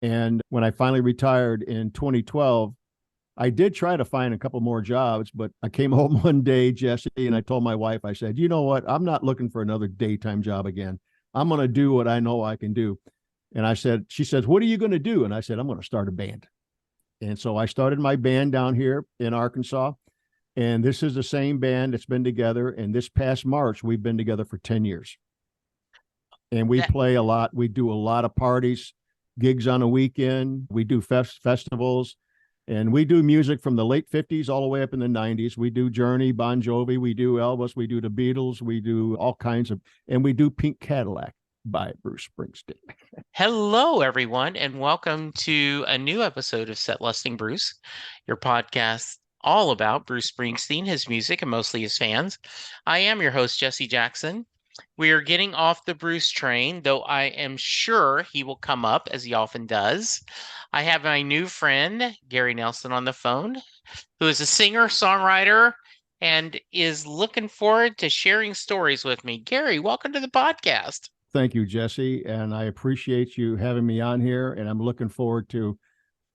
And when I finally retired in 2012, I did try to find a couple more jobs, but I came home one day, Jesse, and I told my wife, I said, you know what? I'm not looking for another daytime job again. I'm going to do what I know I can do. And she says, what are you going to do? And I said, I'm going to start a band. And so I started my band down here in Arkansas. And this is the same band that's been together. And this past March, we've been together for 10 years. And we That, play a lot. We do a lot of parties, gigs on a weekend. We do festivals. And we do music from the late 50s all the way up in the 90s. We do Journey, Bon Jovi, we do Elvis, we do the Beatles, we do all kinds of, and we do Pink Cadillac by Bruce Springsteen. Hello, everyone, and welcome to a new episode of Set Lusting Bruce, your podcast all about Bruce Springsteen, his music, and mostly his fans. I am your host, Jesse Jackson. We are getting off the Bruce train, though I am sure he will come up as he often does. I have my new friend, Geary Nelson, on the phone, who is a singer, songwriter, and is looking forward to sharing stories with me. Geary, welcome to the podcast. Thank you, Jesse. And I appreciate you having me on here. And I'm looking forward to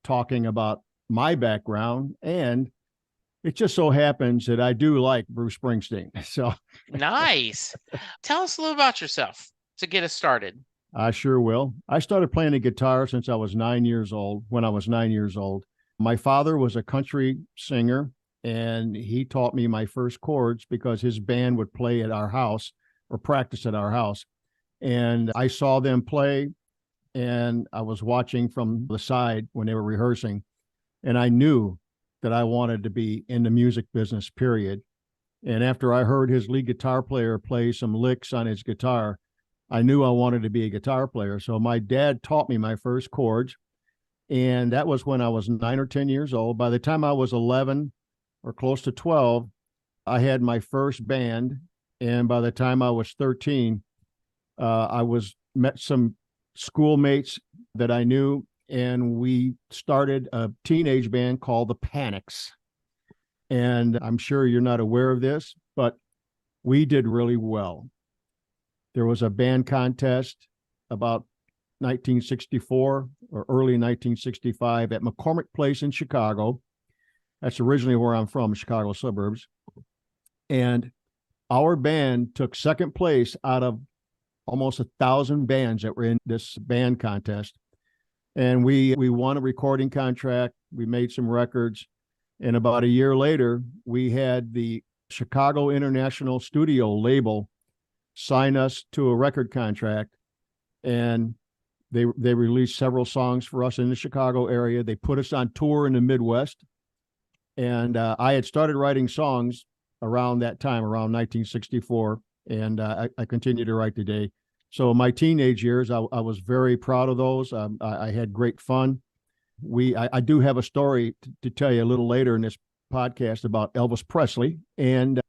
talking about my background. And it just so happens that I do like Bruce Springsteen. So Nice. Tell us a little about yourself to get us started. I sure will. I started playing the guitar since I was 9 years old, when I was 9 years old. My father was a country singer, and he taught me my first chords because his band would play at our house or practice at our house. And I saw them play, and I was watching from the side when they were rehearsing, and I knew that I wanted to be in the music business, period. And after I heard his lead guitar player play some licks on his guitar, I knew I wanted to be a guitar player. So my dad taught me my first chords, and that was when I was 9 or 10 years old. By the time I was 11 or close to 12, I had my first band. And by the time I was 13, I met some schoolmates that I knew, and we started a teenage band called the Panics. And I'm sure you're not aware of this, but we did really well. There was a band contest about 1964 or early 1965 at McCormick Place in Chicago. That's originally where I'm from, Chicago suburbs. And our band took second place out of almost 1,000 bands that were in this band contest. And we won a recording contract. We made some records. And about a year later, we had the Chicago International Studio label sign us to a record contract. And they released several songs for us in the Chicago area. They put us on tour in the Midwest. And I had started writing songs around that time, around 1964. And I continue to write today. So my teenage years, I was very proud of those. I had great fun. I do have a story to tell you a little later in this podcast about Elvis Presley. And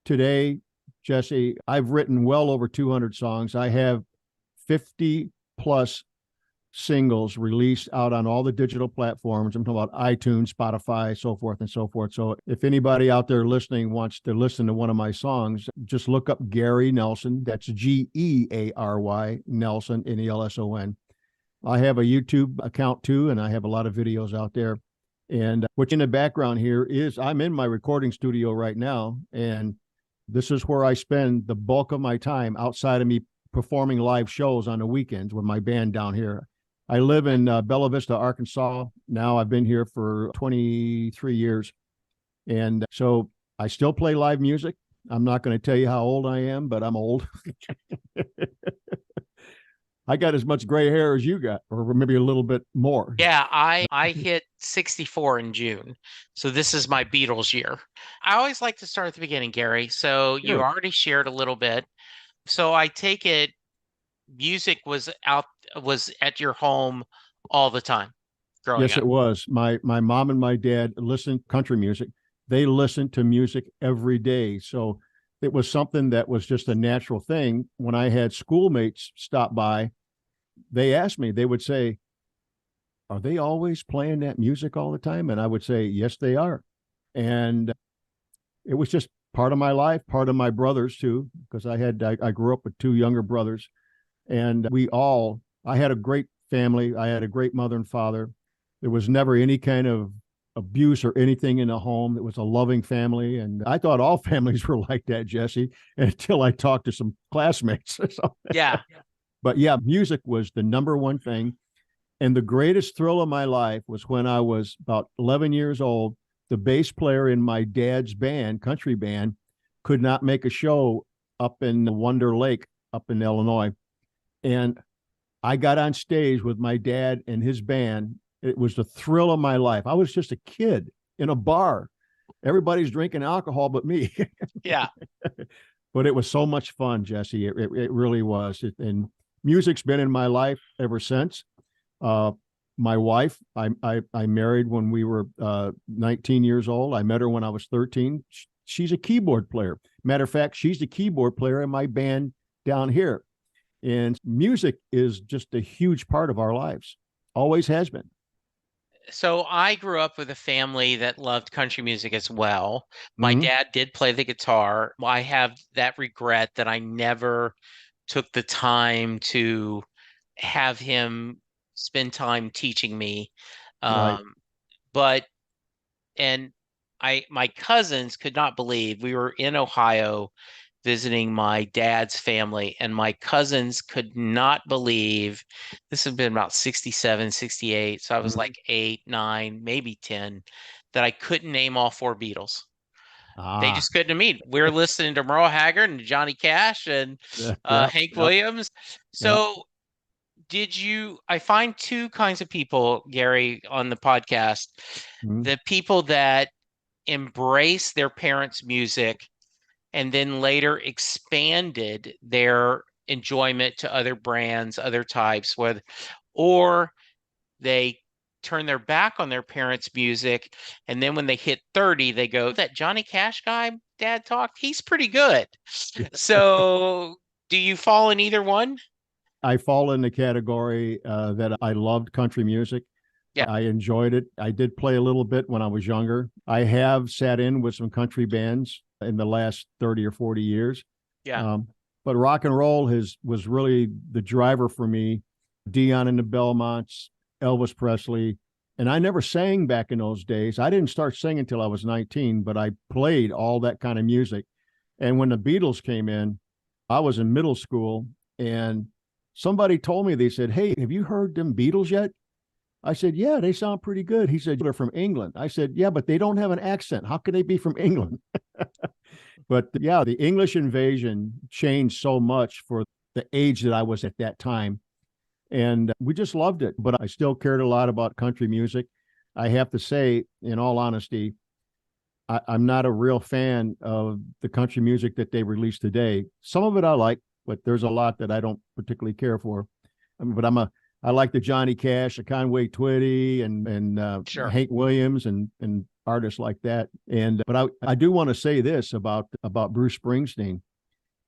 today, Jesse, I've written well over 200 songs. I have 50 plus singles released out on all the digital platforms. I'm talking about iTunes, Spotify, so forth and so forth. So if anybody out there listening wants to listen to one of my songs, just look up Geary Nelson. That's Geary Nelson, Nelson. I have a YouTube account too, and I have a lot of videos out there. And what's in the background here is I'm in my recording studio right now, and this is where I spend the bulk of my time outside of me performing live shows on the weekends with my band down here. I live in Bella Vista, Arkansas. Now I've been here for 23 years. And so I still play live music. I'm not going to tell you how old I am, but I'm old. I got as much gray hair as you got, or maybe a little bit more. Yeah, I hit 64 in June. So this is my Beatles year. I always like to start at the beginning, Geary. So you Sure. already shared a little bit. So I take it music was at your home all the time growing Yes, up. it was. My mom and my dad listened country music. They listened to music every day. So it was something that was just a natural thing. When I had schoolmates stop by, they asked me, they would say, are they always playing that music all the time? And I would say, yes, they are. And it was just part of my life, part of my brothers too, because I grew up with two younger brothers. And I had a great family. I had a great mother and father. There was never any kind of abuse or anything in the home. It was a loving family. And I thought all families were like that, Jesse, until I talked to some classmates. Yeah. But yeah, music was the number one thing. And the greatest thrill of my life was when I was about 11 years old. The bass player in my dad's band, country band, could not make a show up in Wonder Lake, up in Illinois. And I got on stage with my dad and his band. It was the thrill of my life. I was just a kid in a bar. Everybody's drinking alcohol but me. Yeah. But it was so much fun, Jesse. It really was. And music's been in my life ever since. My wife, I married when we were 19 years old. I met her when I was 13. She's a keyboard player. Matter of fact, she's the keyboard player in my band down here. And music is just a huge part of our lives. Always has been. So I grew up with a family that loved country music as well. My Mm-hmm. dad did play the guitar. I have that regret that I never took the time to have him spend time teaching me. Right. Um, but and my cousins could not believe we were in Ohio visiting my dad's family, and my cousins could not believe this had been about 67, 68. So I was Mm-hmm. like 8, 9, maybe 10, that I couldn't name all four Beatles. They Ah, just couldn't meet. We were listening to Merle Haggard and Johnny Cash and yeah, yep, Hank yep, Williams. yep. So I find two kinds of people, Gary, on the podcast. Mm-hmm. The people that embrace their parents' music and then later expanded their enjoyment to other brands, other types, or they turn their back on their parents' music, and then when they hit 30, they go, that Johnny Cash guy dad talked, he's pretty good. Yeah. So do you fall in either one? I fall in the category that I loved country music. Yeah, I enjoyed it. I did play a little bit when I was younger. I have sat in with some country bands in the last 30 or 40 years. yeah. Um, but rock and roll was really the driver for me. Dion and the Belmonts, Elvis Presley. And I never sang back in those days. I didn't start singing until I was 19, but I played all that kind of music. And when the Beatles came in, I was in middle school and somebody told me, they said, "Hey, have you heard them Beatles yet?" I said, "Yeah, they sound pretty good." He said, "They're from England." I said, "Yeah, but they don't have an accent. How can they be from England?" But yeah, the English invasion changed so much for the age that I was at that time. And we just loved it. But I still cared a lot about country music. I have to say, in all honesty, I'm not a real fan of the country music that they release today. Some of it I like, but there's a lot that I don't particularly care for. But I like the Johnny Cash, the Conway Twitty, and Sure. Hank Williams, and artists like that. And but I do want to say this about Bruce Springsteen.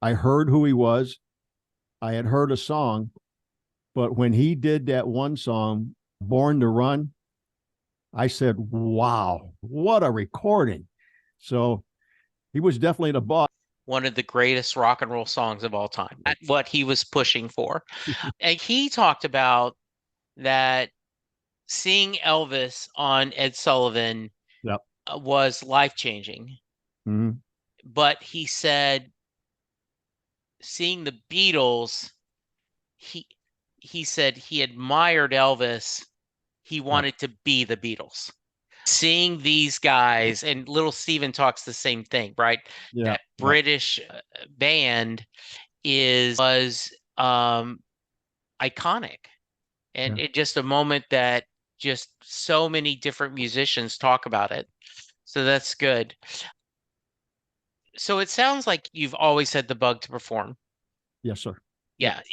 I heard who he was. I had heard a song, but when he did that one song, "Born to Run," I said, "Wow, what a recording!" So he was definitely the boss. One of the greatest rock and roll songs of all time. That's what he was pushing for. And he talked about that seeing Elvis on Ed Sullivan Yep. was life-changing. Mm-hmm. But he said seeing the Beatles, he he said he admired Elvis. He Yep. wanted to be the Beatles. Seeing these guys, and Little Steven talks the same thing, right? Yeah. That Yep. British band was iconic, and Yeah. it just a moment that just so many different musicians talk about it. So that's good. So it sounds like you've always had the bug to perform. Yes, sir. Yep.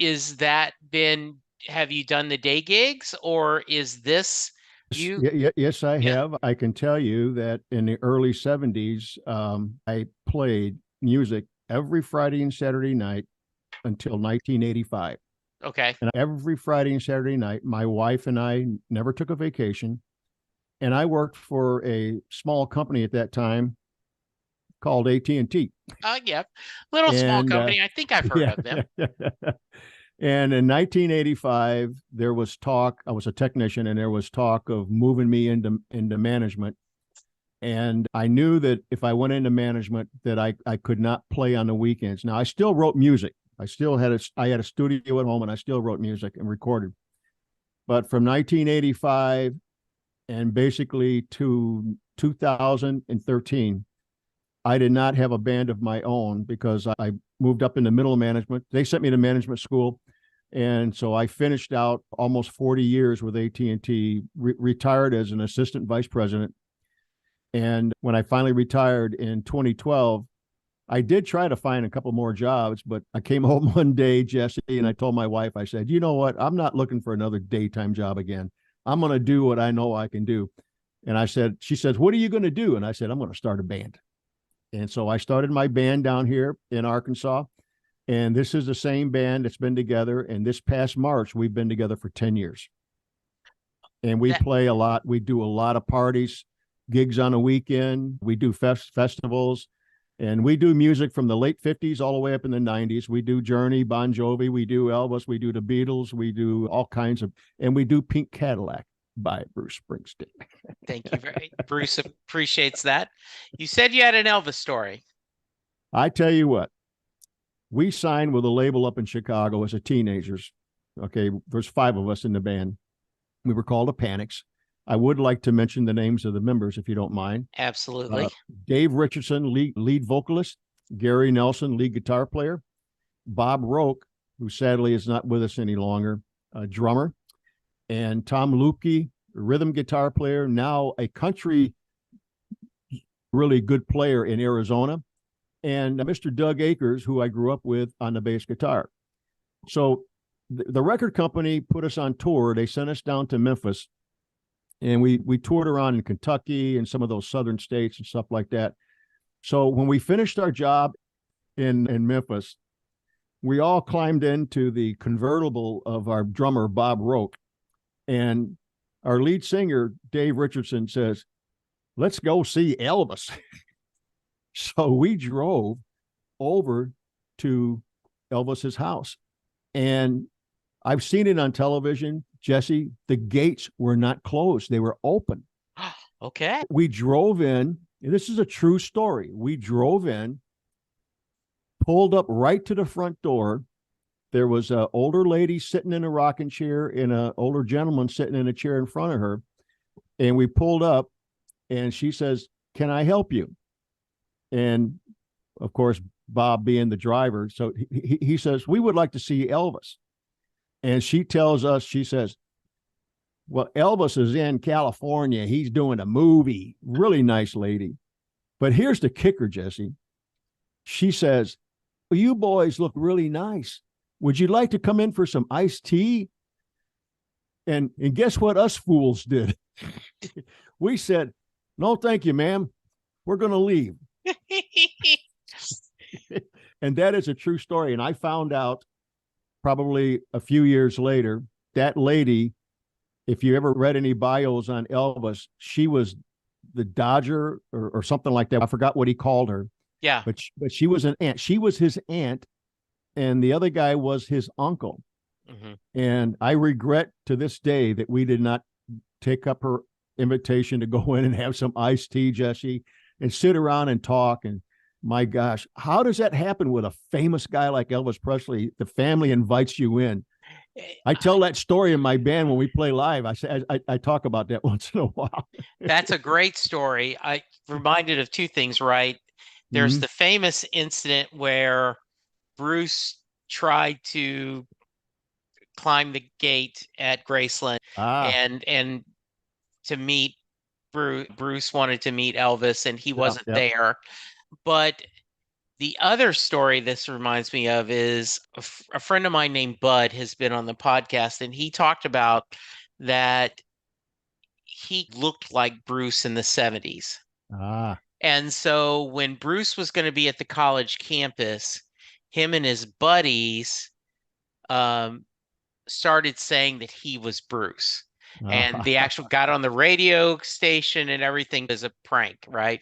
Yeah. Have you done the day gigs, or is this you? Yes, I Yeah. have. I can tell you that in the early 70s, I played music every Friday and Saturday night until 1985. Okay. And every Friday and Saturday night, my wife and I never took a vacation. And I worked for a small company at that time called AT&T. Yeah. Little small And company. I think I've heard yeah, of them. And in 1985, there was talk. I was a technician, and there was talk of moving me into management. And I knew that if I went into management, that I could not play on the weekends. Now, I still wrote music. I had a studio at home, and I still wrote music and recorded. But from 1985 and basically to 2013, I did not have a band of my own because I moved up into middle management. They sent me to management school. And so I finished out almost 40 years with AT&T, retired as an assistant vice president. And when I finally retired in 2012, I did try to find a couple more jobs, but I came home one day, Jesse, and I told my wife, I said, you know what? I'm not looking for another daytime job again. I'm going to do what I know I can do. And she says, what are you going to do? And I said, I'm going to start a band. And so I started my band down here in Arkansas. And this is the same band that's been together. And this past March, we've been together for 10 years. And we play a lot. We do a lot of parties, gigs on a weekend. We do festivals. And we do music from the late 50s all the way up in the 90s. We do Journey, Bon Jovi. We do Elvis. We do the Beatles. We do all kinds of, and we do Pink Cadillac by Bruce Springsteen. Thank you. Bruce appreciates that. You said you had an Elvis story. I tell you what, we signed with a label up in Chicago as a teenagers. Okay, there's 5 of us in the band. We were called the Panics. I would like to mention the names of the members, if you don't mind. Absolutely. Dave Richardson, lead vocalist. Geary Nelson, lead guitar player. Bob Roke, who sadly is not with us any longer, drummer. And Tom Lupke, rhythm guitar player, now a country really good player in Arizona. And Mr. Doug Akers, who I grew up with on the bass guitar. So the record company put us on tour. They sent us down to Memphis. And we toured around in Kentucky and some of those southern states and stuff like that. So when we finished our job in Memphis, we all climbed into the convertible of our drummer, Bob Roke. And our lead singer, Dave Richardson, says, let's go see Elvis. So we drove over to Elvis's house. And I've seen it on television. Jesse, the gates were not closed. They were open. Okay. We drove in. And this is a true story. We drove in, pulled up right to the front door. There was an older lady sitting in a rocking chair and an older gentleman sitting in a chair in front of her. And we pulled up and she says, can I help you? And of course, Bob being the driver. So he says, we would like to see Elvis. And she tells us, she says, well, Elvis is in California. He's doing a movie. Really nice lady. But here's the kicker, Jesse. She says, well, you boys look really nice. Would you like to come in for some iced tea? And guess what us fools did? We said, no, thank you, ma'am. We're going to leave. And that is a true story. And I found out probably a few years later, that lady, if you ever read any bios on Elvis, she was the Dodger or something like that. I forgot what he called her. Yeah. But she was an aunt. She was his aunt, and the other guy was his uncle. Mm-hmm. And I regret to this day that we did not take up her invitation to go in and have some iced tea, Jesse, and sit around and talk. And my gosh, how does that happen with a famous guy like Elvis Presley? The family invites you in. I tell that story in my band when we play live. I talk about that once in a while. That's a great story. I reminded of 2 things, right? There's mm-hmm. the famous incident where Bruce tried to climb the gate at Graceland and to meet Bruce wanted to meet Elvis and he wasn't there. But the other story this reminds me of is a friend of mine named Bud has been on the podcast, and he talked about that he looked like Bruce in the 70s. And so when Bruce was going to be at the college campus, him and his buddies started saying that he was Bruce. And the actual got on the radio station and everything as a prank, right?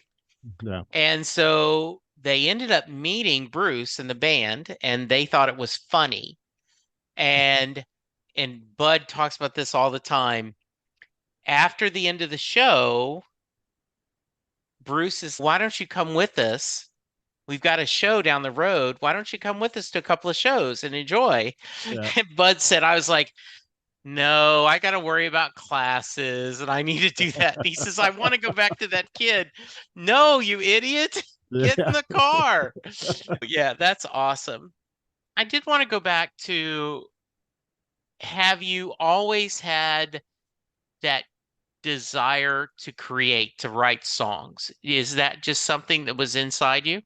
Yeah. And so they ended up meeting Bruce and the band, and they thought it was funny. And Bud talks about this all the time. After the end of the show, Bruce is, why don't you come with us? We've got a show down the road. Why don't you come with us to a couple of shows and enjoy? Yeah. And Bud said, I was like, no, I got to worry about classes and I need to do that. And he says, I want to go back to that kid. No, you idiot. Get in Yeah. the car. Yeah, that's awesome. I did want to go back to, have you always had that desire to create, to write songs? Is that just something that was inside you?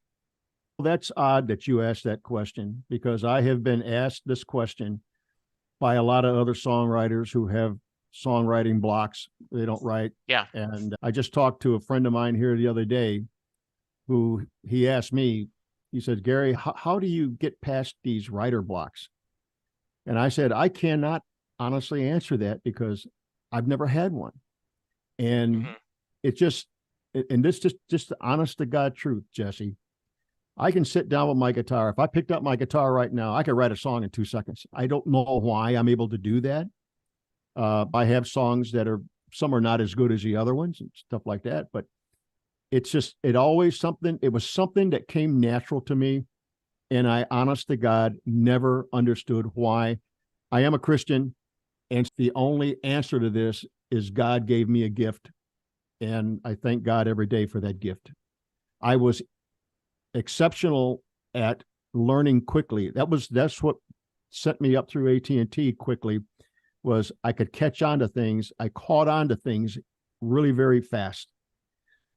That's odd that you asked that question, because I have been asked this question by a lot of other songwriters who have songwriting blocks. They don't write. Yeah. And I just talked to a friend of mine here the other day who he asked me, he said, Gary, how do you get past these writer blocks? And I said, I cannot honestly answer that because I've never had one. And Mhm. it just, and this just the honest to God truth, Jesse. I can sit down with my guitar. If I picked up my guitar right now, I could write a song in 2 seconds. I don't know why I'm able to do that. I have songs that are, some are not as good as the other ones and stuff like that, but it's just, it was something that came natural to me. And I, honest to God, never understood why. I am a Christian, and the only answer to this is God gave me a gift. And I thank God every day for that gift. I was exceptional at learning quickly. That's what set me up through AT&T quickly, was I could catch on to things. I caught on to things really very fast.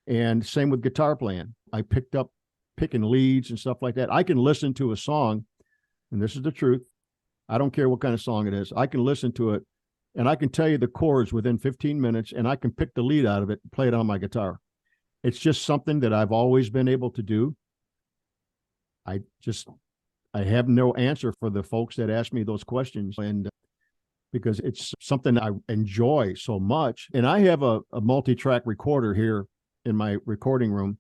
And same with guitar playing. I picked up picking leads and stuff like that. I can listen to a song, and this is the truth. I don't care what kind of song it is. I can listen to it and I can tell you the chords within 15 minutes, and I can pick the lead out of it and play it on my guitar. It's just something that I've always been able to do. I have no answer for the folks that ask me those questions, and because it's something I enjoy so much. And I have a multi-track recorder here in my recording room.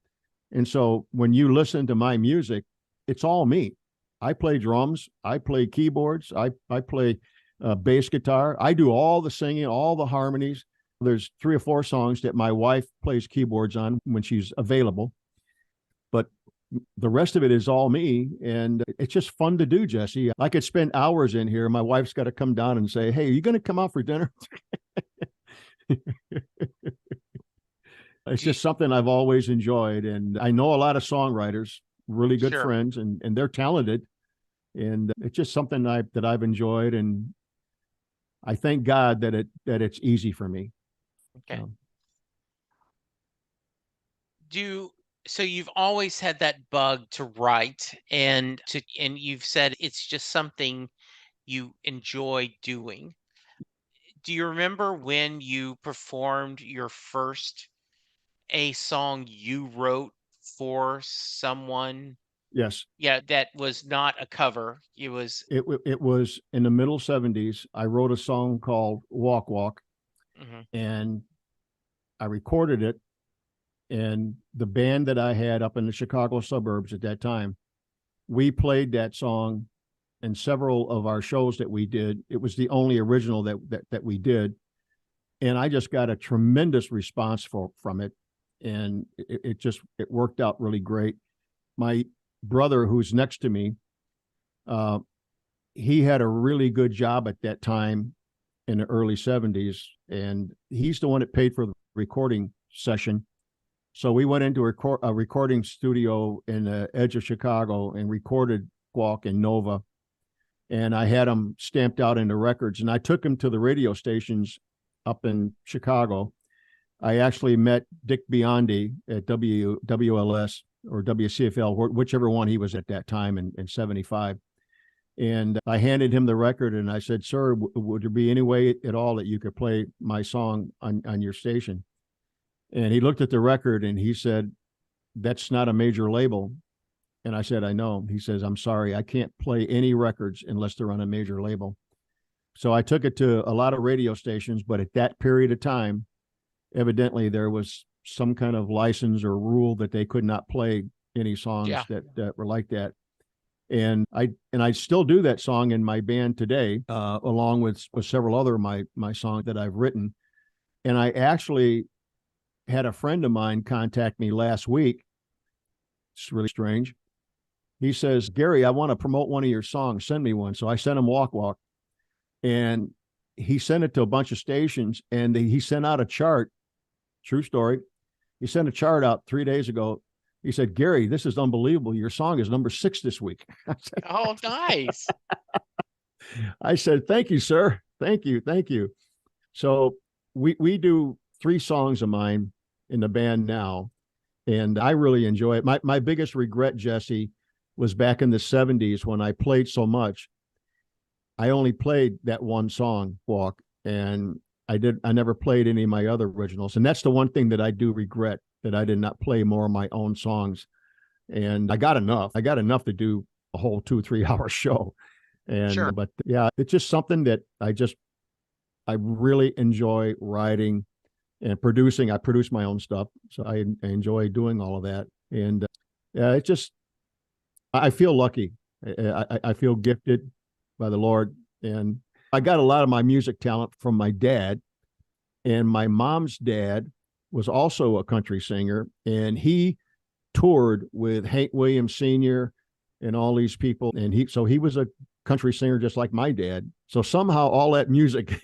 And so when you listen to my music, it's all me. I play drums, I play keyboards, I play bass guitar. I do all the singing, all the harmonies. There's 3 or 4 songs that my wife plays keyboards on when she's available. But the rest of it is all me. And it's just fun to do, Jesse. I could spend hours in here. My wife's got to come down and say, hey, are you going to come out for dinner? It's Do you, just something I've always enjoyed. And I know a lot of songwriters, really good sure. friends, and they're talented. And it's just something that I've enjoyed. And I thank God that it's easy for me. Okay. Do So you've always had that bug to write, and you've said it's just something you enjoy doing. Do you remember when you performed your first a song you wrote for someone? Yes, Yeah, that was not a cover. It was. it was in the middle 70s. I wrote a song called Walk Walk, Mhm. and I recorded it. And the band that I had up in the Chicago suburbs at that time, we played that song in several of our shows that we did. It was the only original that we did, and I just got a tremendous response from it, and it worked out really great. My brother, who's next to me, uh, he had a really good job at that time in the early 70s, and he's the one that paid for the recording session. So we went into a recording studio in the edge of Chicago and recorded Walk and Nova. And I had them stamped out into records. And I took them to the radio stations up in Chicago. I actually met Dick Biondi at WLS or WCFL, whichever one he was at that time in 75. And I handed him the record and I said, sir, would there be any way at all that you could play my song on your station? And he looked at the record and he said, that's not a major label. And I said, I know. He says, I'm sorry, I can't play any records unless they're on a major label. So I took it to a lot of radio stations, but at that period of time, evidently there was some kind of license or rule that they could not play any songs Yeah. that were like that. And I still do that song in my band today, along with several other of my songs that I've written. And I actually had a friend of mine contact me last week. It's really strange. He says, Gary, I want to promote one of your songs. Send me one. So I sent him Walk Walk, and he sent it to a bunch of stations, and he sent out a chart. True story. He sent a chart out 3 days ago. He said, Gary, this is unbelievable. Your song is number 6 this week. Oh, nice. I said, thank you, sir. Thank you. Thank you. So we do 3 songs of mine in the band now, and I really enjoy it. My biggest regret, Jesse, was back in the 70s when I played so much. I only played that one song, Walk, and I never played any of my other originals. And that's the one thing that I do regret, that I did not play more of my own songs. And I got enough. I got enough to do a whole 2-3 hour show. Sure. But yeah, it's just something that I really enjoy writing and producing. I produce my own stuff, so I enjoy doing all of that. And yeah, I feel lucky. I feel gifted by the Lord, and I got a lot of my music talent from my dad. And my mom's dad was also a country singer, and he toured with Hank Williams Sr. and all these people. And he was a country singer just like my dad. So somehow all that music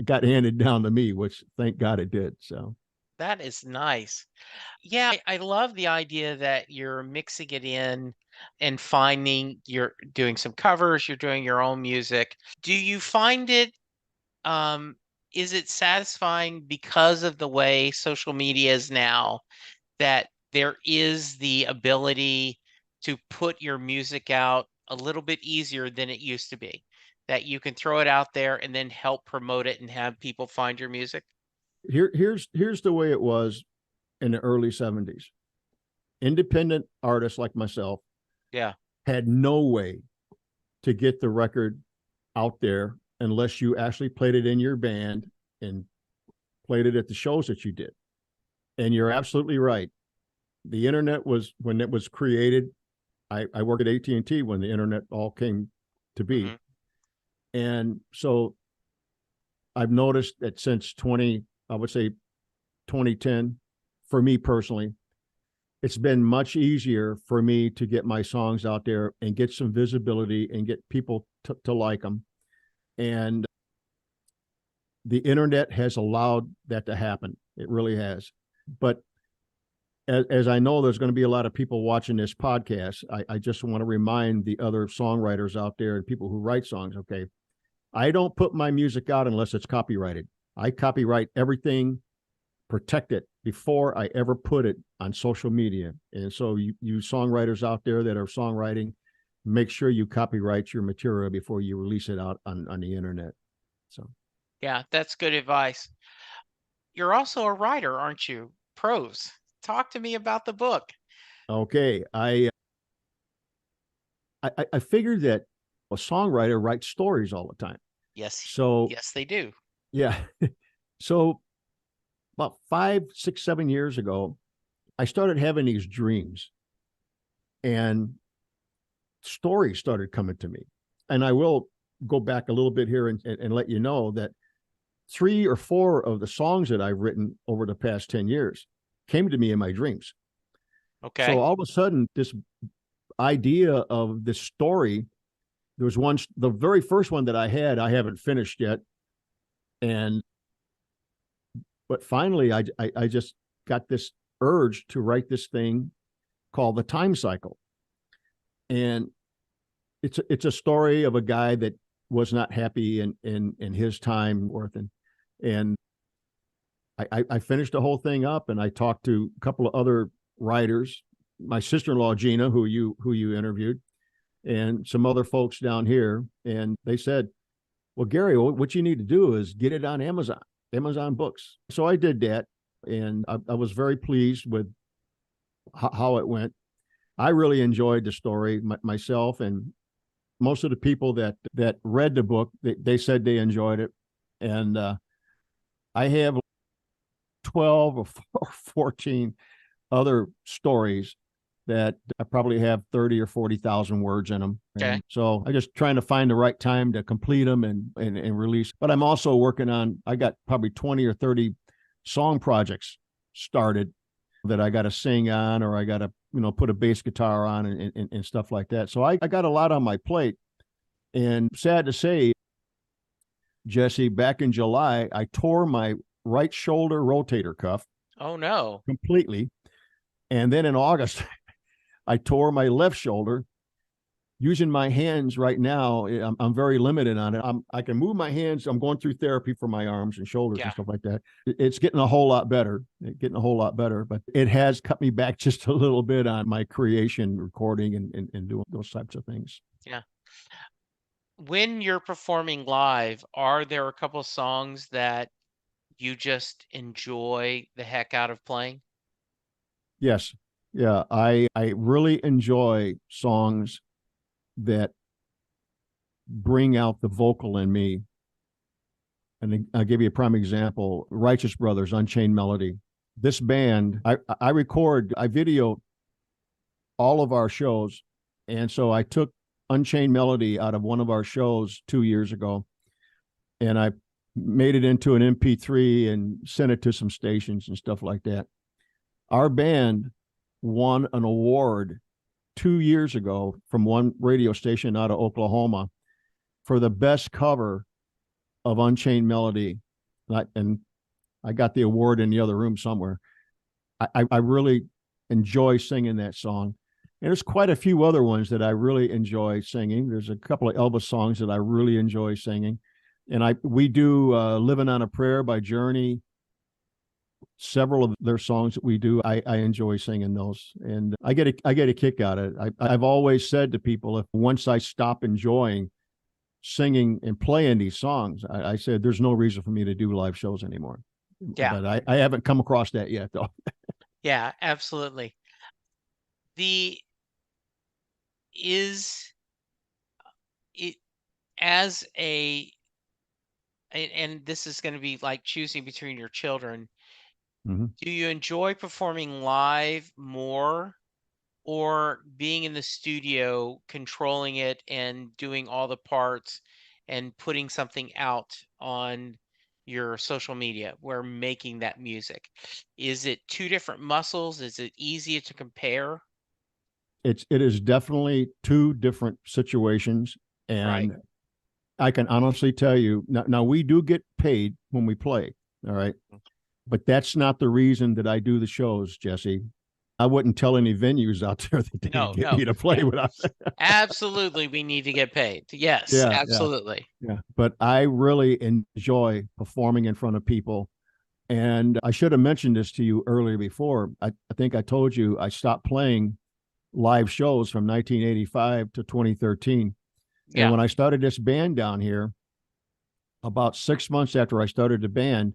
got handed down to me, which thank God it did. So That is nice. Yeah, I love the idea that you're mixing it in and you're doing some covers, you're doing your own music. Do you find it, um, is it satisfying because of the way social media is now, that there is the ability to put your music out a little bit easier than it used to be? That you can throw it out there and then help promote it and have people find your music? here's the way it was in the early 70s. Independent artists like myself Yeah. had no way to get the record out there unless you actually played it in your band and played it at the shows that you did. And you're absolutely right. The internet was, when it was created, I worked at AT&T when the internet all came to be. Hmm. And so I've noticed that since I would say 2010, for me personally, it's been much easier for me to get my songs out there and get some visibility and get people to like them. And the internet has allowed that to happen. It really has. But as I know there's going to be a lot of people watching this podcast, I just want to remind the other songwriters out there and people who write songs, okay, I don't put my music out unless it's copyrighted. I copyright everything, protect it before I ever put it on social media. And so you songwriters out there that are songwriting, make sure you copyright your material before you release it out on the internet. So Yeah, that's good advice. You're also a writer, aren't you? Prose. Talk to me about the book. okay, I figured that a songwriter writes stories all the time. Yes, So yes, they do. yeah, so about 5, 6, 7 years ago, I started having these dreams, and stories started coming to me. And I will go back a little bit here and let you know that 3 or 4 of the songs that I've written over the past 10 years came to me in my dreams. So Okay. all of a sudden, this idea of this story, there was one, the very first one that I haven't finished yet. But finally, I just got this urge to write this thing called The Time Cycle. And it's a story of a guy that was not happy in his time working. And I finished the whole thing up, and I talked to a couple of other writers, my sister-in-law Gina, who you interviewed, and some other folks down here, and they said, well, Gary, what you need to do is get it on Amazon Books. So I did that, and I was very pleased with how it went. I really enjoyed the story myself, and most of the people that read the book, they said they enjoyed it. And I have 12 or 14 other stories that I probably have 30 or 40,000 words in them. Okay. And so I just trying to find the right time to complete them and release. But I'm also working on, I got probably 20 or 30 song projects started that I got to sing on, or I got to, put a bass guitar on and stuff like that. So I got a lot on my plate. And sad to say, Jesse, back in July, I tore my right shoulder rotator cuff. Oh, no. Completely. And then in August, I tore my left shoulder. Using my hands right now, I'm very limited on it. I can move my hands. I'm going through therapy for my arms and shoulders and stuff like that. It's getting a whole lot better. But it has cut me back just a little bit on my creation, recording, and doing those types of things. Yeah. When you're performing live, are there a couple of songs that you just enjoy the heck out of playing? Yes. Yeah. I really enjoy songs that bring out the vocal in me. And I'll give you a prime example. Righteous Brothers, Unchained Melody. This band, I video all of our shows. And so I took Unchained Melody out of one of our shows 2 years ago, and I made it into an MP3 and sent it to some stations and stuff like that. Our band won an award 2 years ago from one radio station out of Oklahoma for the best cover of Unchained Melody. And I got the award in the other room somewhere. I really enjoy singing that song. And there's quite a few other ones that I really enjoy singing. There's a couple of Elvis songs that I really enjoy singing. And we do Living on a Prayer by Journey. Several of their songs that we do, I enjoy singing those, and I get a kick out of it. I've always said to people, if once I stop enjoying singing and playing these songs, I said there's no reason for me to do live shows anymore. Yeah. But I haven't come across that yet, though. Yeah, absolutely. Is it as and this is going to be like choosing between your children. Mm-hmm. Do you enjoy performing live more, or being in the studio, controlling it and doing all the parts and putting something out on your social media where making that music? Is it two different muscles? Is it easier to compare? It is definitely two different situations, Right. and I can honestly tell you now we do get paid when we play, all right, but that's not the reason that I do the shows, Jesse. I wouldn't tell any venues out there that they get me to play without. Absolutely, we need to get paid. Yes, Yeah, absolutely. Yeah. But I really enjoy performing in front of people. And I should have mentioned this to you earlier before. I think I told you I stopped playing live shows from 1985 to 2013. Yeah. And when I started this band down here, about 6 months after I started the band,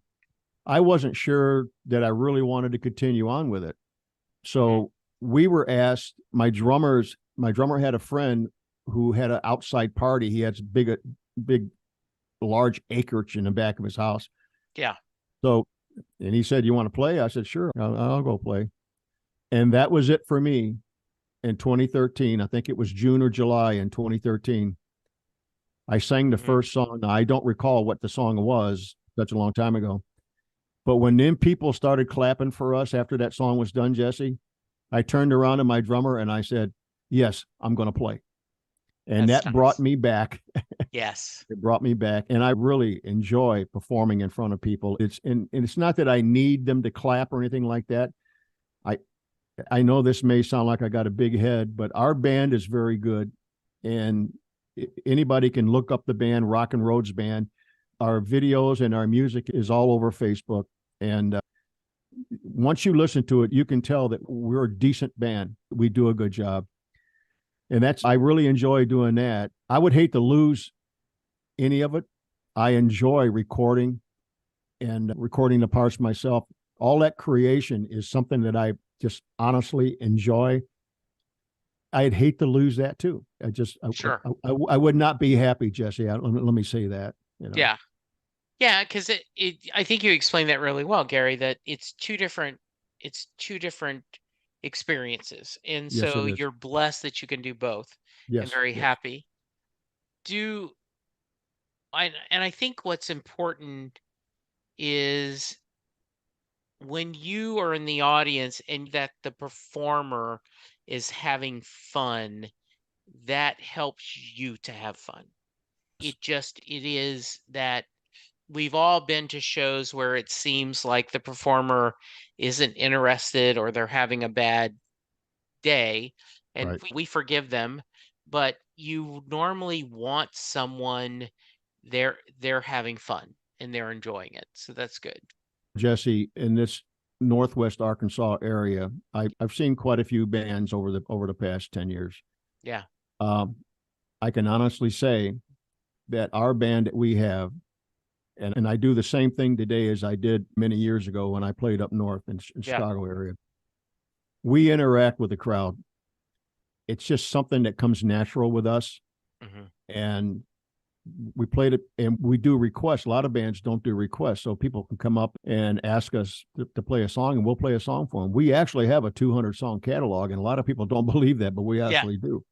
I wasn't sure that I really wanted to continue on with it. So we were asked, my drummer had a friend who had an outside party. He had big, large acreage in the back of his house. Yeah. So, and he said, "You want to play?" I said, "Sure, I'll go play." And that was it for me in 2013. I think it was June or July in 2013. I sang the first song. Now, I don't recall what the song was. Such a long time ago. But when them people started clapping for us after that song was done, Jesse, I turned around to my drummer and I said, "Yes, I'm going to play." And that brought me back. Yes. It brought me back. And I really enjoy performing in front of people. And it's not that I need them to clap or anything like that. I know this may sound like I got a big head, but our band is very good. And anybody can look up the band, Rockin' Roads Band. Our videos and our music is all over Facebook. And once you listen to it, you can tell that we're a decent band. We do a good job. And I really enjoy doing that. I would hate to lose any of it. I enjoy recording and recording the parts myself. All that creation is something that I just honestly enjoy. I'd hate to lose that too. Sure. I would not be happy, Jesse. Let me say that. Yeah. Yeah, because I think you explained that really well, Gary, that it's two different experiences. And Yes, so it is. you're blessed that you can do both and Yes, very yes, happy. Do and I think what's important is when you are in the audience and that the performer is having fun, that helps you to have fun. It is that we've all been to shows where it seems like the performer isn't interested or they're having a bad day, and right. we forgive them, but you normally want someone they're having fun and they're enjoying it. So that's good. Jesse, in this Northwest Arkansas area, I've seen quite a few bands over the past 10 years. Yeah. Um, I can honestly say that our band that we have, and I do the same thing today as I did many years ago when I played up north in Yeah. Chicago area. We interact with the crowd. It's just something that comes natural with us. Hmm. And we played it and we do requests. A lot of bands don't do requests. So people can come up and ask us to play a song and we'll play a song for them. We actually have a 200 song catalog and a lot of people don't believe that, but we Yeah. actually do.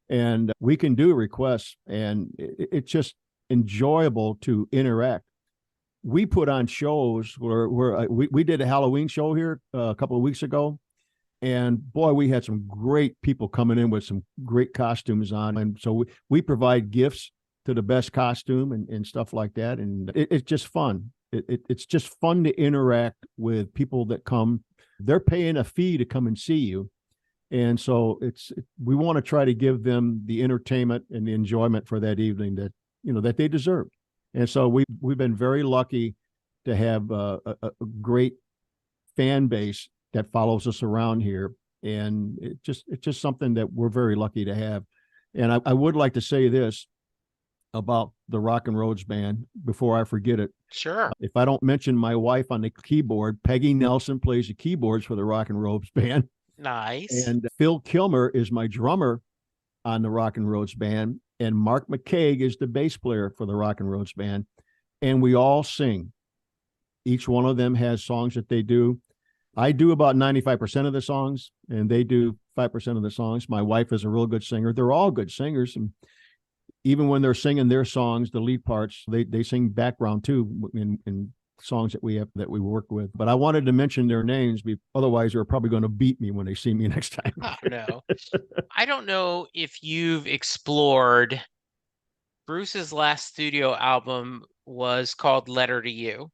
And we can do requests and it's just enjoyable to interact. We put on shows where we did a Halloween show here a couple of weeks ago. And boy, we had some great people coming in with some great costumes on. And so we provide gifts to the best costume and stuff like that. And it's just fun. It's just fun to interact with people that come. They're paying a fee to come and see you. And so we want to try to give them the entertainment and the enjoyment for that evening that, that they deserve. And so we've been very lucky to have a great fan base that follows us around here. And it's just something that we're very lucky to have. And I would like to say this about the Rock and Roads band before I forget it. Sure. If I don't mention my wife on the keyboard, Peggy Nelson plays the keyboards for the Rock and Roads band. Nice. And Phil Kilmer is my drummer on the Rock and Roads band. And Mark McCaig is the bass player for the Rock and Roads band. And we all sing. Each one of them has songs that they do. I do about 95% of the songs, and they do 5% of the songs. My wife is a real good singer. They're all good singers. And even when they're singing their songs, the lead parts, they sing background too in songs that we work with. But I wanted to mention their names, otherwise they're probably going to beat me when they see me next time. Oh, no. I don't know if you've explored Bruce's last studio album was called Letter to You.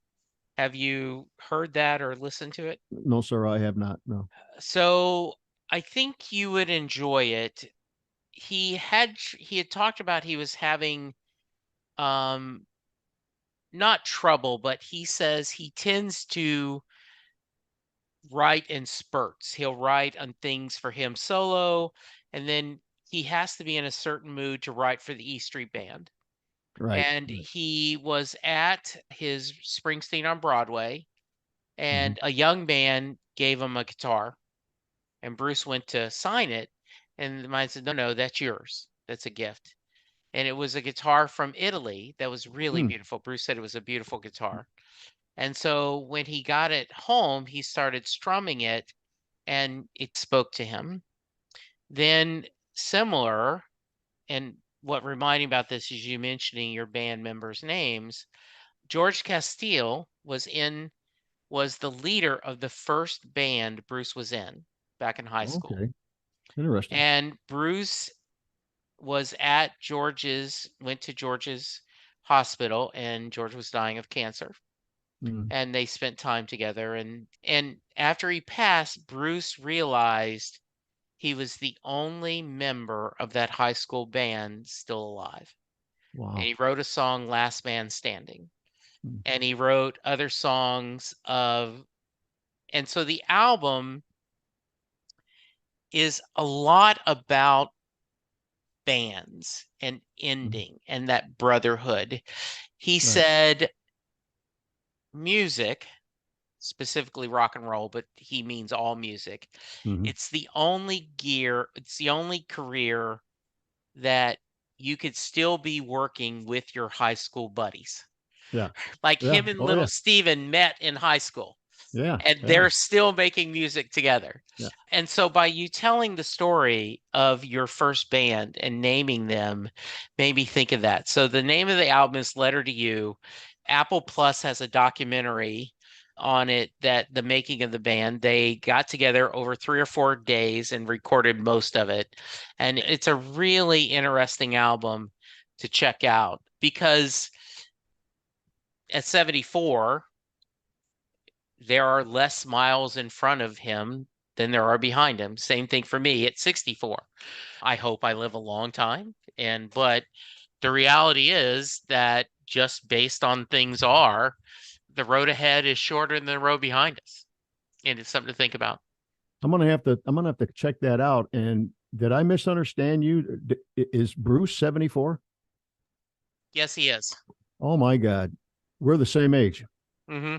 Have you heard that or listened to it? No, sir, I have not. No. So I think you would enjoy it. He had talked about he was having um not trouble, but he says he tends to write in spurts. He'll write on things for him solo, and then he has to be in a certain mood to write for the E Street Band. Right. And Right. he was at his Springsteen on Broadway, Mm-hmm. and a young man gave him a guitar, and Bruce went to sign it, and the man said, "No, that's yours. That's a gift." And it was a guitar from Italy that was really Mm. beautiful. Bruce said it was a beautiful guitar. And so when he got it home, he started strumming it and it spoke to him. Then similar, and what reminded me about this is you mentioning your band members' names. George Castile was the leader of the first band Bruce was in back in high school. Okay. Interesting. And Bruce went to George's hospital, and George was dying of cancer. Mm. And they spent time together, and after he passed, Bruce realized he was the only member of that high school band still alive. And Wow. he wrote a song, Last Man Standing. Mm. And he wrote other songs and so the album is a lot about bands and Mm. ending and that brotherhood. He Right. said music, specifically rock and roll, but he means all music. Mm-hmm. It's the only career that you could still be working with your high school buddies. Yeah. Like Yeah. him and Oh, little yeah. Steven met in high school. Yeah. And Yeah. they're still making music together. Yeah. And so by you telling the story of your first band and naming them made me think of that. So the name of the album is Letter to You. Apple Plus has a documentary on it, that the making of the band. They got together over 3 or 4 days and recorded most of it. And it's a really interesting album to check out, because at 74, there are less miles in front of him than there are behind him. Same thing for me at 64. I hope I live a long time. But the reality is that, just based on things are, the road ahead is shorter than the road behind us. And it's something to think about. I'm gonna have to check that out. And did I misunderstand you? Is Bruce 74? Yes, he is. Oh my God. We're the same age. Hmm.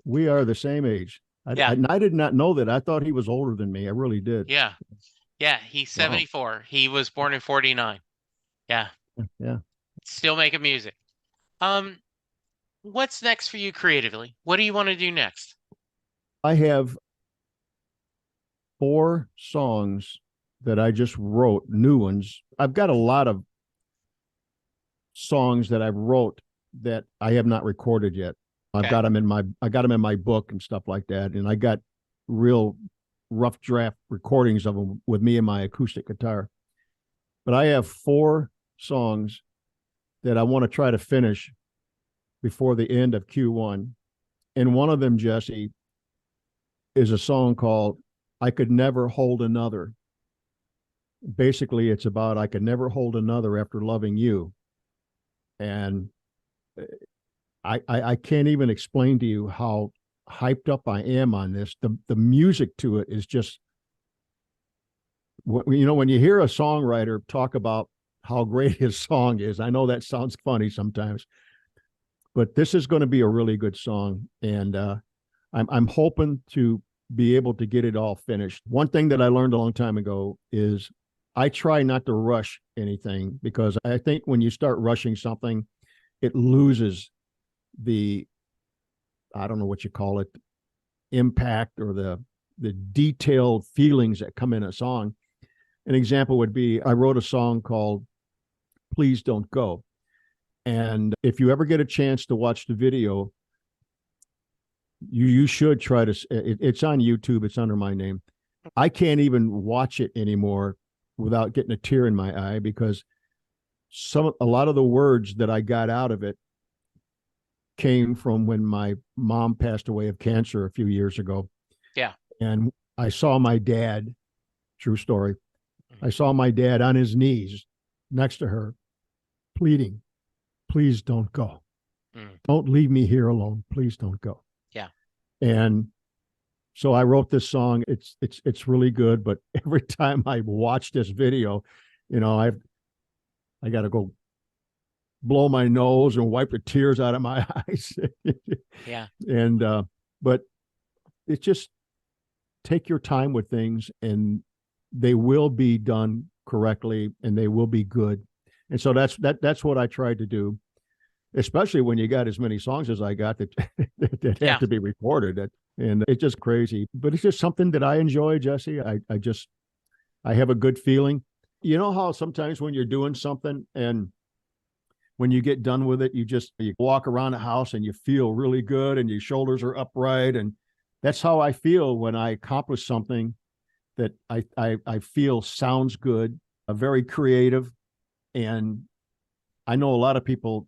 We are the same age. Yeah. I did not know that. I thought he was older than me. I really did. Yeah. Yeah. He's Wow. 74. He was born in 49. Yeah. Yeah. Still making music. Um, what's next for you creatively? What do you want to do next? I have 4 songs that I just wrote, new ones. I've got a lot of songs that I wrote that I have not recorded yet. I've Okay. got them in my book and stuff like that. And I got real rough draft recordings of them with me and my acoustic guitar. But I have 4 songs that I want to try to finish before the end of Q1. And one of them, Jesse, is a song called I Could Never Hold Another. Basically, it's about I could never hold another after loving you. And I can't even explain to you how hyped up I am on this. The music to it is just, when you hear a songwriter talk about how great his song is, I know that sounds funny sometimes, but this is going to be a really good song. And I'm hoping to be able to get it all finished. One thing that I learned a long time ago is I try not to rush anything, because I think when you start rushing something, it loses the, I don't know what you call it, impact or the detailed feelings that come in a song. An example would be, I wrote a song called Please Don't Go. And if you ever get a chance to watch the video, you should try to, it's on YouTube, it's under my name. I can't even watch it anymore without getting a tear in my eye, because a lot of the words that I got out of it came from when my mom passed away of cancer a few years ago. Yeah. And I saw my dad, true story. I saw my dad on his knees next to her, pleading, please don't go. Don't leave me here alone. Please don't go. Yeah. And so I wrote this song. It's really good, but every time I watch this video, I got to go blow my nose and wipe the tears out of my eyes. Yeah. And but it's just, take your time with things, and they will be done correctly, and they will be good. And so that's what I tried to do, especially when you got as many songs as I got that that have to be recorded. And it's just crazy, but it's just something that I enjoy, Jesse. I have a good feeling. You know how sometimes when you're doing something, and when you get done with it, you walk around the house and you feel really good and your shoulders are upright. And that's how I feel when I accomplish something that I feel sounds good, very creative. And I know a lot of people,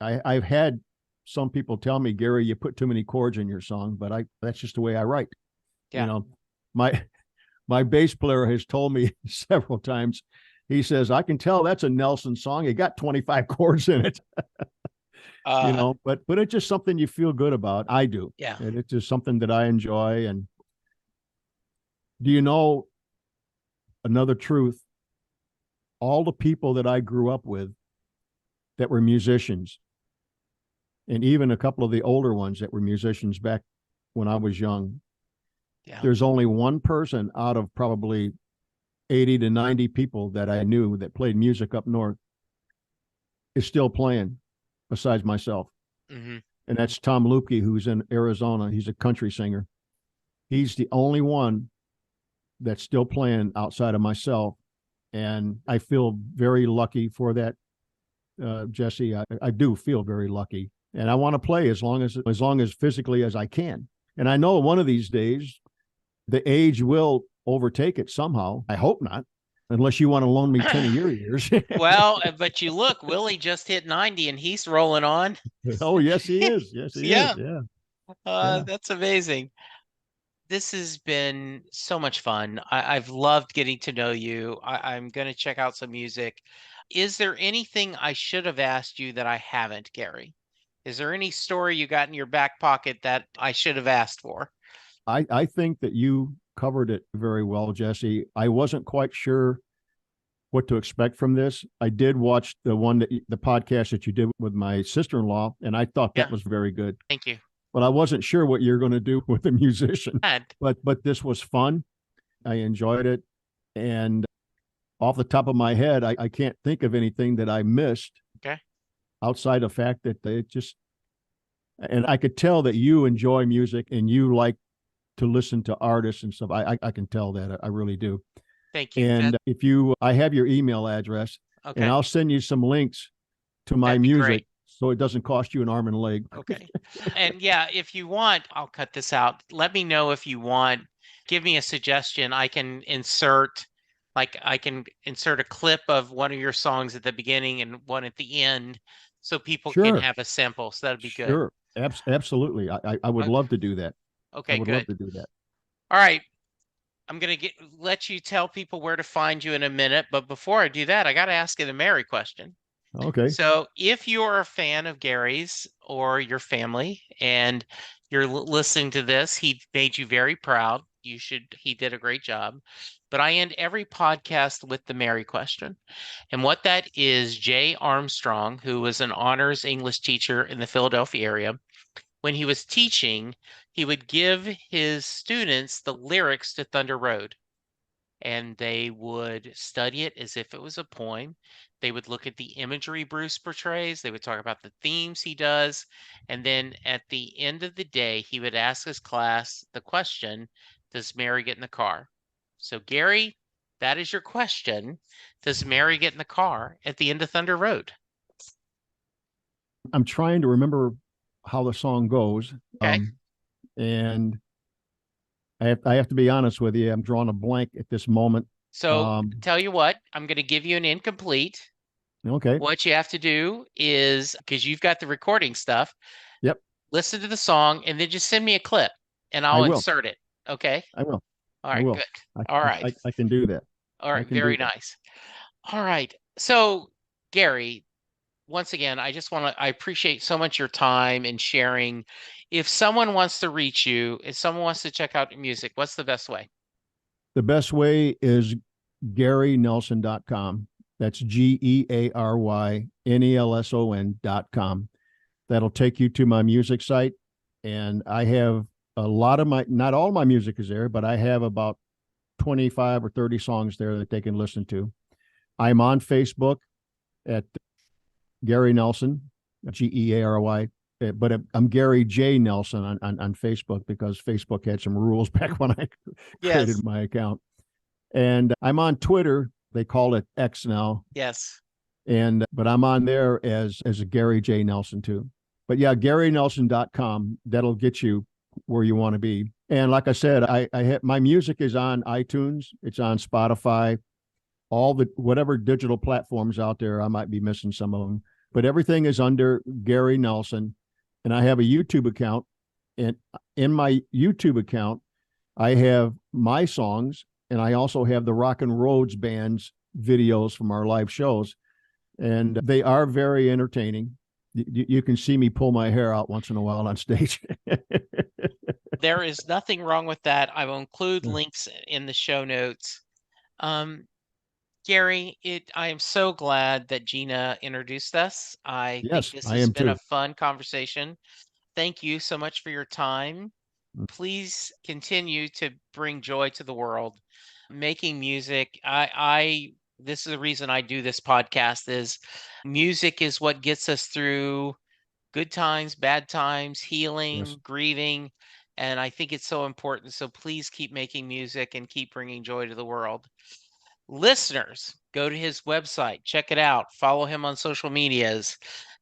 I've had some people tell me, Gary, you put too many chords in your song, but that's just the way I write. Yeah. My bass player has told me several times, he says, I can tell that's a Nelson song. It got 25 chords in it. But it's just something you feel good about. I do. Yeah. And it's just something that I enjoy. And do you know another truth? All the people that I grew up with that were musicians, and even a couple of the older ones that were musicians back when I was young, there's only one person out of probably 80 to 90 people that I knew that played music up north is still playing, besides myself. Mm-hmm. and that's Tom Lupke, who's in Arizona. He's a country singer. He's the only one that's still playing outside of myself, and I feel very lucky for that, Jesse. I do feel very lucky, and I want to play as long as physically as I can. And I know one of these days the age will overtake it somehow. I hope not, unless you want to loan me 10 of your years. Well, but you look, Willie just hit 90 and he's rolling on. Oh, yes, he is. Yes, he Yeah, is. Yeah. Yeah. that's amazing. This has been so much fun. I've loved getting to know you. I'm going to check out some music. Is there anything I should have asked you that I haven't, Gary? Is there any story you got in your back pocket that I should have asked for? I think that you covered it very well, Jesse. I wasn't quite sure what to expect from this. I did watch the podcast that you did with my sister-in-law, and I thought that Yeah, was very good. thank you. But I wasn't sure what you're going to do with a musician. Ed, But this was fun. I enjoyed it, and off the top of my head, I can't think of anything that I missed okay. outside the fact that they just, and I could tell that you enjoy music and you like to listen to artists and stuff. I can tell that. I really do. Thank you. And if you, I have your email address, and Okay. I'll send you some links to my That'd be music great. so it doesn't cost you an arm and a leg. Okay. And yeah, if you want, I'll cut this out. Let me know if you want. Give me a suggestion. I can insert a clip of one of your songs at the beginning and one at the end so people can Sure. have a sample. So that'd be good. Sure. Absolutely. I would love to do that. I Okay, would good. love to do that. All right. I'm gonna let you tell people where to find you in a minute, but before I do that, I gotta ask you the Mary question. Okay. So, if you're a fan of Gary's or your family and you're listening to this, he made you very proud. He did a great job. But I end every podcast with the Mary question. And what that is, Jay Armstrong, who was an honors English teacher in the Philadelphia area, when he was teaching, he would give his students the lyrics to Thunder Road and they would study it as if it was a poem. They would look at the imagery Bruce portrays. They would talk about the themes he does. And then at the end of the day, he would ask his class the question, does Mary get in the car? So, Gary, that is your question. Does Mary get in the car at the end of Thunder Road? I'm trying to remember how the song goes. Okay. And I have to be honest with you. I'm drawing a blank at this moment. So, tell you what, I'm going to give you an incomplete. Okay. What you have to do is, because you've got the recording stuff, Yep. listen to the song and then just send me a clip and I I'll will. insert it. Okay. I will. All I right. will. Good. I, All right. I can do that. All I right. can do Very that. nice. All right. So, Gary, once again, I appreciate so much your time and sharing. If someone wants to reach you, if someone wants to check out your music, what's the best way? The best way is GaryNelson.com. That's GearyNelson.com. That'll take you to my music site. And I have a lot of not all my music is there, but I have about 25 or 30 songs there that they can listen to. I'm on Facebook at Geary Nelson, Geary, but I'm Gary J. Nelson on Facebook because Facebook had some rules back when I created my account. And I'm on Twitter. They call it X now. Yes. But I'm on there as a Gary J. Nelson too. But yeah, GaryNelson.com. That'll get you where you want to be. And like I said, I have my music is on iTunes. It's on Spotify, all the whatever digital platforms out there. I might be missing some of them, but everything is under Geary Nelson. And I have a YouTube account. And in my YouTube account, I have my songs, and I also have the Rock and Roads band's videos from our live shows. And they are very entertaining. You can see me pull my hair out once in a while on stage. There is nothing wrong with that. I will include links in the show notes. Gary, I am so glad that Gina introduced us. I think this has been a fun conversation. Thank you so much for your time. Please continue to bring joy to the world. Making music, this is the reason I do this podcast is music is what gets us through good times, bad times, Yes. healing, grieving. And I think it's so important. So please keep making music and keep bringing joy to the world. Listeners, go to his website, check it out, follow him on social medias.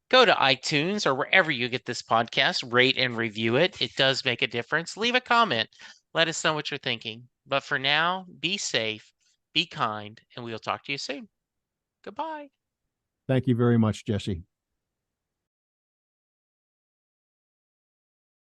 Go to iTunes or wherever you get this podcast, rate and review it. It does make a difference. Leave a comment. Let us know what you're thinking. But for now, be safe, be kind, and we'll talk to you soon. Goodbye. Thank you very much, Jesse.